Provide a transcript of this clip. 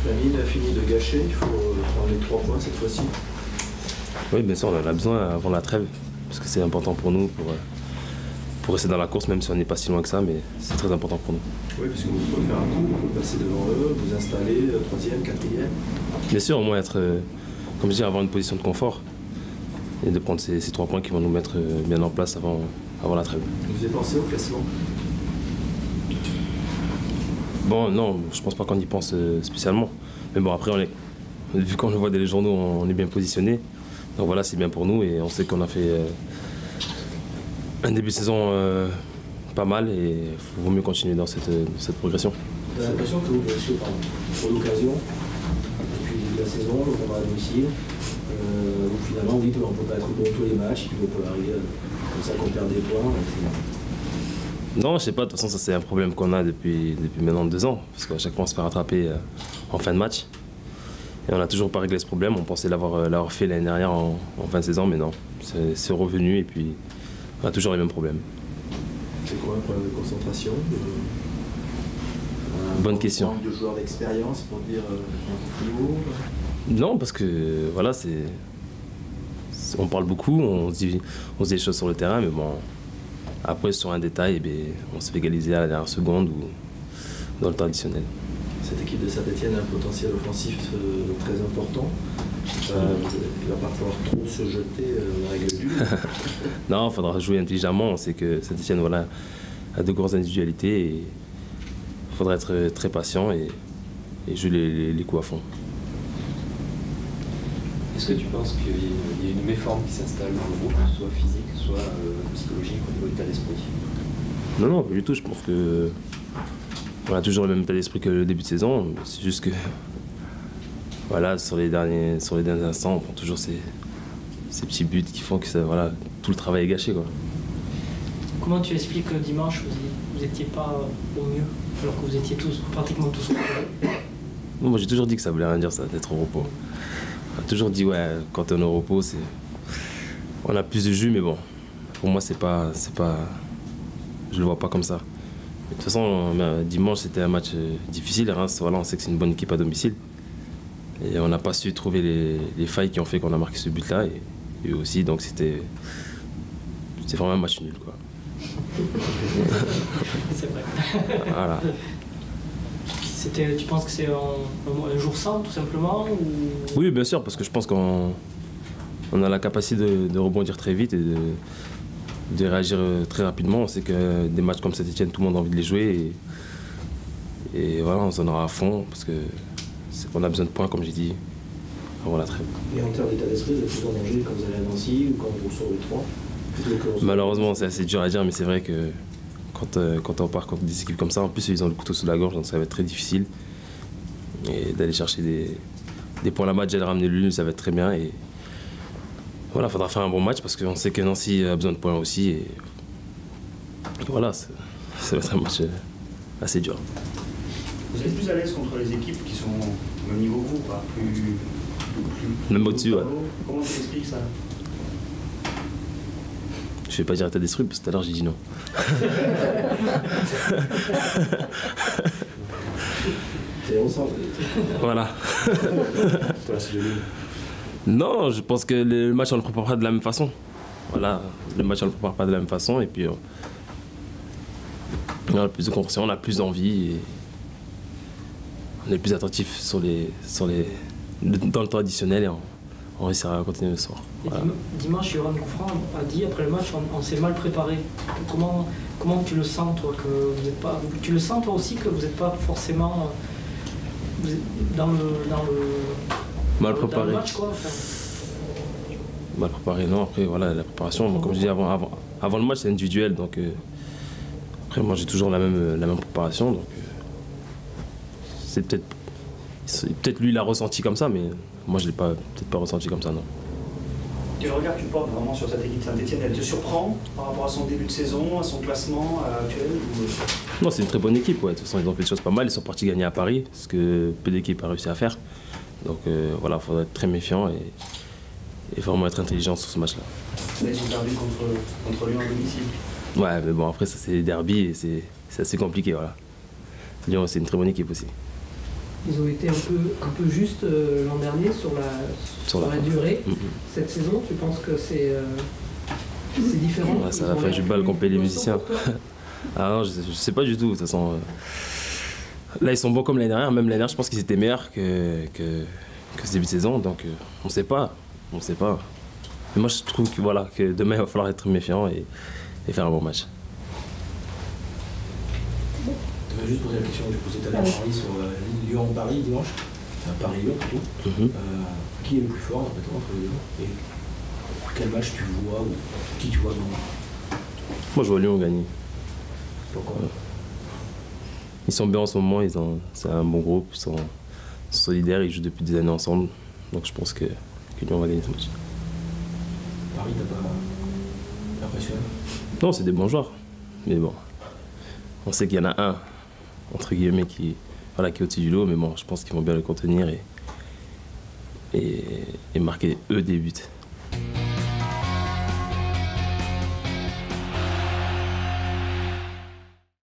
La mine a fini de gâcher, il faut prendre les 3 points cette fois-ci. Oui, bien sûr, on en a besoin avant la trêve, parce que c'est important pour nous, pour rester dans la course, même si on n'est pas si loin que ça, mais c'est très important pour nous. Oui, parce que vous pouvez faire un coup, vous pouvez passer devant eux, vous installer, 3e, 4e. Bien sûr, au moins être, comme je dis, avoir une position de confort et de prendre ces 3 points qui vont nous mettre bien en place avant la trêve. Vous avez pensé au classement? Bon, non, je pense pas qu'on y pense spécialement. Mais bon, après, vu qu'on le voit dans les journaux, on est bien positionné. Donc voilà, c'est bien pour nous et on sait qu'on a fait un début de saison pas mal et il vaut mieux continuer dans cette progression. J'ai l'impression que vous gâchez pour l'occasion, depuis le début de la saison, le combat à domicile. Où finalement, oui, on ne peut pas être bon tous les matchs, puis on peut arriver comme ça qu'on perd des points. Non, je sais pas, de toute façon, ça c'est un problème qu'on a depuis maintenant 2 ans, parce qu'à chaque fois on se fait rattraper en fin de match. Et on n'a toujours pas réglé ce problème, on pensait l'avoir fait l'année dernière en fin de saison, mais non, c'est revenu et puis on a toujours les mêmes problèmes. C'est quoi un problème de concentration Bonne question. Un manque de joueurs d'expérience pour dire un peu plus haut? Non, parce que voilà, on parle beaucoup, on se dit des choses sur le terrain, mais bon, après sur un détail, eh bien, on se fait égaliser à la dernière seconde ou dans le temps additionnel. Cette équipe de Saint-Etienne a un potentiel offensif très important. Il va pas falloir trop se jeter la règle du jeu. Non, il faudra jouer intelligemment. On sait que Saint-Etienne voilà, a de grosses individualités et il faudra être très patient et jouer les coups à fond. Est-ce que tu penses qu'il y a une méforme qui s'installe dans le groupe, soit physique, soit psychologique au niveau de l'état d'esprit? Non, non, pas du tout. Je pense que on a toujours le même état d'esprit que le début de saison. C'est juste que voilà, sur les derniers instants, on prend toujours ces petits buts qui font que voilà, tout le travail est gâché, quoi. Comment tu expliques que dimanche, vous n'étiez pas au mieux, alors que vous étiez pratiquement tous au repos? Moi, j'ai toujours dit que ça voulait rien dire, ça, d'être au repos. On a toujours dit, ouais, quand on est au repos, on a plus de jus, mais bon, pour moi, c'est pas, je le vois pas comme ça. De toute façon, dimanche, c'était un match difficile. Reims, voilà, on sait que c'est une bonne équipe à domicile. Et on n'a pas su trouver les failles qui ont fait qu'on a marqué ce but-là. Et aussi, donc c'était vraiment un match nul, quoi. C'est vrai. Voilà. Tu penses que c'est un jour sans, tout simplement ou... Oui, bien sûr, parce que je pense qu'on a la capacité de rebondir très vite et de réagir très rapidement. On sait que des matchs comme Saint-Etienne, tout le monde a envie de les jouer. Et voilà, on s'en aura à fond, parce qu'on a besoin de points, comme j'ai dit, avant la trêve. Et en termes d'état d'esprit, vous êtes plus en danger quand vous allez à Nancy ou quand vous sortez les 3? Malheureusement, c'est assez dur à dire, mais c'est vrai que quand on part contre des équipes comme ça, en plus ils ont le couteau sous la gorge, donc ça va être très difficile. Et d'aller chercher des points là-bas, déjà de ramener le nul, ça va être très bien. Et voilà, il faudra faire un bon match parce qu'on sait que Nancy a besoin de points aussi. Et voilà, ça va être un match assez dur. Vous êtes plus à l'aise contre les équipes qui sont au même niveau que vous, pas plus même au-dessus, ouais. Comment tu expliques ça? Je vais pas dire état d'esprit parce que tout à l'heure j'ai dit non. C'est ensemble. Voilà. Non, je pense que le match on le prépare pas de la même façon. Voilà, le match on le prépare pas de la même façon et puis on a plus de concentration, on a plus d'envie et on est plus attentif dans le temps additionnel et on réussira à continuer le soir. Voilà. Dimanche, Yoran Gouffran a dit après le match, on s'est mal préparé. Comment tu le sens, toi, que vous n'êtes pas... Tu le sens, toi aussi, que vous n'êtes pas forcément dans le mal préparé. Dans le match, quoi, enfin. Mal préparé, non. Après, voilà, la préparation, comme je dis, avant le match, c'est individuel. Donc, après, moi, j'ai toujours la même préparation. Donc, c'est peut-être lui, il l'a ressenti comme ça, mais moi, je ne l'ai peut-être pas ressenti comme ça, non. Quel regard tu portes vraiment sur cette équipe Saint-Etienne? Elle te surprend par rapport à son début de saison, à son classement actuel ou... Non, c'est une très bonne équipe. Ouais. De toute façon, ils ont fait des choses pas mal. Ils sont partis gagner à Paris, ce que peu d'équipes a réussi à faire. Donc voilà, il faudra être très méfiant et vraiment être intelligent sur ce match-là. Là, ils ont perdu contre Lyon à domicile. Ouais, mais bon, après, ça, c'est des derbies et c'est assez compliqué. Voilà. Lyon, c'est une très bonne équipe aussi. ils ont été un peu justes l'an dernier sur la durée. Cette saison, tu penses que c'est différent? Ouais, ça va faire du bal qu'on paye les musiciens. Ah non, je sais pas du tout, de toute façon. Là, ils sont bons comme l'année dernière. Même l'année dernière, je pense qu'ils étaient meilleurs que ce début de saison. Donc, on sait pas. On sait pas. Mais moi, je trouve que, voilà, que demain, il va falloir être méfiant et faire un bon match. Je vais juste poser la question que j'ai posée tout à l'heure à Paris sur Lyon-Paris dimanche. Enfin, Paris-Lyon plutôt. Qui est le plus fort, d'après toi, entre les deux? Et quel match tu vois ou qui tu vois gagner? Moi, je vois Lyon gagner. Pourquoi? Ils sont bien en ce moment, c'est un bon groupe, ils sont solidaires, ils jouent depuis des années ensemble. Donc je pense que Lyon va gagner ce match. Paris, t'as pas impressionné? Non, c'est des bons joueurs. Mais bon, on sait qu'il y en a un, entre guillemets, qui est au-dessus du lot. Mais bon, je pense qu'ils vont bien le contenir et marquer eux des buts.